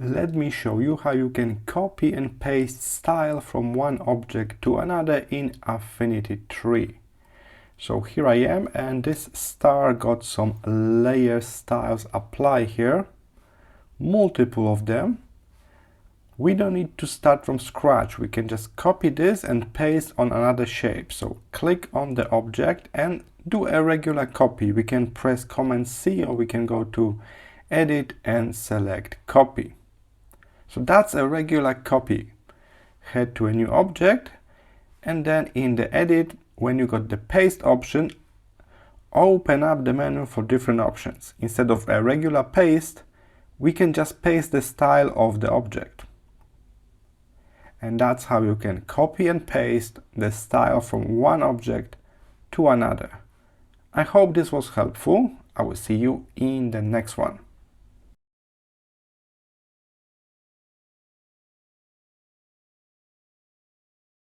Let me show you how you can copy and paste style from one object to another in Affinity Tree. So here I am, and this star got some layer styles applied here, multiple of them. We don't need to start from scratch. We can just copy this and paste on another shape. So click on the object and do a regular copy. We can press Command C, or we can go to Edit and select Copy. So that's a regular copy. Head to a new object, and then in the Edit, when you got the Paste option, open up the menu for different options. Instead of a regular paste, we can just paste the style of the object. And that's how you can copy and paste the style from one object to another. I hope this was helpful. I will see you in the next one.